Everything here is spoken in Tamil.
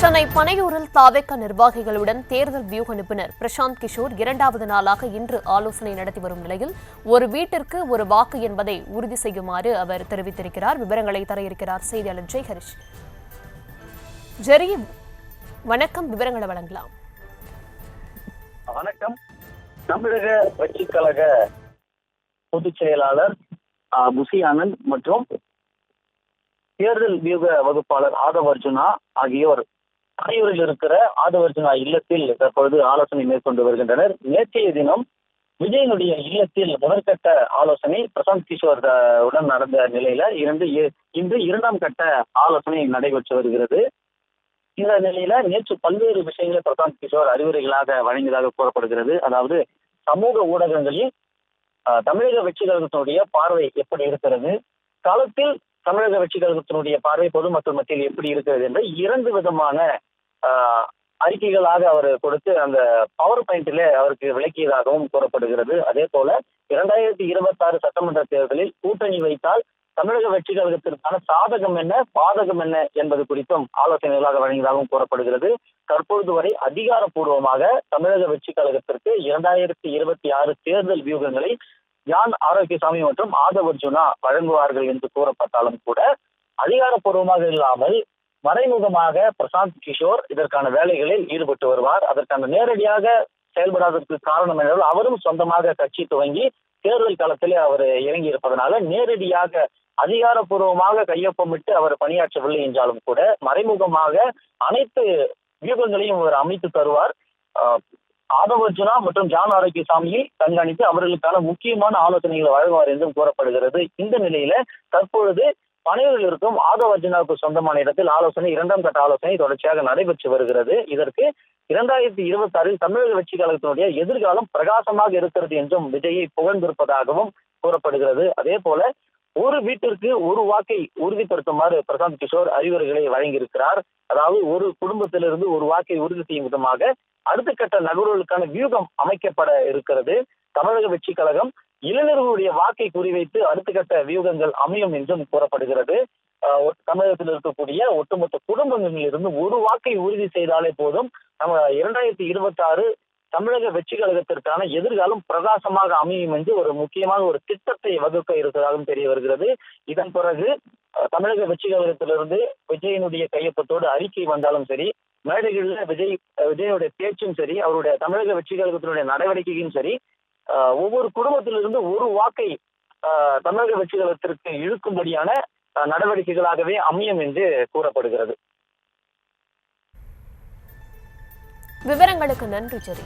சென்னை பனையூரில் தாவேக நிர்வாகிகளுடன் தேர்தல் வியூக நிபுணர் பிரசாந்த் கிஷோர் இரண்டாவது நாளாக இன்று ஆலோசனை நடத்தி வரும் நிலையில் ஒரு வீட்டிற்கு ஒரு வாக்கு என்பதை உறுதி செய்யுமாறு அவர் தெரிவித்திருக்கிறார். விவரங்களை தர இருக்கிறார் செய்தியாளர் ஜெய் ஹரிஷ். ஜெரி, வணக்கம். விவரங்களை வழங்கலாம். வணக்கம். தமிழக வெற்றிக் கழக பொதுச் செயலாளர் புசி ஆனந்த் மற்றும் தேர்தல் வியூக வகுப்பாளர் ஆதவ் அர்ஜுனா ஆகியோர் பனையூரில் இருக்கிற ஆதவ் அர்ஜுனா இல்லத்தில் தற்பொழுது ஆலோசனை மேற்கொண்டு வருகின்றனர். நேற்றைய தினம் விஜயனுடைய இல்லத்தில் முதற்கட்ட ஆலோசனை பிரசாந்த் கிஷோர் உடன் நடந்த நிலையில இன்று இரண்டாம் கட்ட ஆலோசனை நடைபெற்று வருகிறது. இந்த நிலையில நேற்று பல்வேறு விஷயங்களை பிரசாந்த் கிஷோர் அறிவுரைகளாக வழங்கியதாக கூறப்படுகிறது. அதாவது சமூக ஊடகங்களில் தமிழக வெற்றி கழகத்தினுடைய பார்வை எப்படி இருக்கிறது, களத்தில் தமிழக வெற்றி கழகத்தினுடைய பார்வை பொதுமக்கள் மத்தியில் எப்படி இருக்கிறது என்று இரண்டு விதமான அறிக்கைகளாக அவர் கொடுத்து அந்த பவர் பாயிண்டில் அவருக்கு விளக்கியதாகவும் கூறப்படுகிறது. அதே போல 2026 சட்டமன்ற தேர்தலில் கூட்டணி வைத்தால் தமிழக வெற்றி கழகத்திற்கான சாதகம் என்ன பாதகம் என்ன என்பது குறித்தும் ஆலோசனைகளாக வழங்கியதாகவும் கூறப்படுகிறது. தற்பொழுது வரை அதிகாரப்பூர்வமாக தமிழக வெற்றி கழகத்திற்கு 2026 தேர்தல் வியூகங்களை ஜான் ஆரோக்கியசாமி மற்றும் ஆதவ் அர்ஜுனா வழங்குவார்கள் என்று கூறப்பட்டாலும் கூட அதிகாரப்பூர்வமாக இல்லாமல் மறைமுகமாக பிரசாந்த் கிஷோர் இதற்கான வேலைகளில் ஈடுபட்டு வருவார். அதற்கான நேரடியாக செயல்படாததற்கு காரணம் என்றால் அவரும் சொந்தமாக கட்சி துவங்கி தேர்தல் களத்திலே அவர் இறங்கி இருப்பதனால நேரடியாக அதிகாரப்பூர்வமாக கையொப்பமிட்டு அவர் பணியாற்றவில்லை என்றாலும் கூட மறைமுகமாக அனைத்து வியூகங்களையும் அவர் அமைத்து தருவார். ஆதவ் அர்ஜுனா மற்றும் ஜான் ஆரோக்கியசாமியை கண்காணித்து அவர்களுக்கான முக்கியமான ஆலோசனைகளை வழங்குவார் என்றும் கூறப்படுகிறது. இந்த நிலையில தற்பொழுது பனையூரில் இருக்கும் ஆதவ் அர்ஜுனாவுக்கு சொந்தமான இடத்தில் இரண்டாம் கட்ட ஆலோசனை தொடர்ச்சியாக நடைபெற்று வருகிறது. இதற்கு 2026 தமிழக வெற்றி கழகத்தினுடைய எதிர்காலம் பிரகாசமாக இருக்கிறது என்றும் விஜயை புகழ்ந்திருப்பதாகவும் கூறப்படுகிறது. அதே போல ஒரு வீட்டிற்கு ஒரு வாக்கை உறுதிப்படுத்துமாறு பிரசாந்த் கிஷோர் அறிவுரைகளை வழங்கியிருக்கிறார். அதாவது ஒரு குடும்பத்திலிருந்து ஒரு வாக்கை உறுதி செய்யும் விதமாக அடுத்த கட்ட நகர்வுகளுக்கான வியூகம் அமைக்கப்பட இருக்கிறது. தமிழக வெற்றி கழகம் இளைஞர்களுடைய வாக்கை குறிவைத்து அடுத்த கட்ட வியூகங்கள் அமையும் என்றும் கூறப்படுகிறது. தமிழகத்தில் இருக்கக்கூடிய ஒட்டுமொத்த குடும்பங்களில் இருந்து ஒரு வாக்கை உறுதி செய்தாலே போதும் நம்ம 2026 தமிழக வெற்றி கழகத்திற்கான எதிர்காலம் பிரகாசமாக அமையும் என்று ஒரு முக்கியமான ஒரு திட்டத்தை வகுக்க இருக்கிறதாகவும் தெரிய வருகிறது. இதன் பிறகு தமிழக வெற்றி கழகத்திலிருந்து விஜயனுடைய கையொப்பத்தோடு அறிக்கை வந்தாலும் சரி, மேடைகளில் விஜயனுடைய பேச்சும் சரி, அவருடைய தமிழக வெற்றி கழகத்தினுடைய நடவடிக்கையும் சரி, ஒவ்வொரு குடும்பத்திலிருந்து ஒரு வாக்கை தமிழக வெற்றி கழகத்திற்கு இழுக்கும்படியான நடவடிக்கைகளாகவே அமையும் என்று கூறப்படுகிறது. விவரங்களுக்கு நன்றி ஜெரி.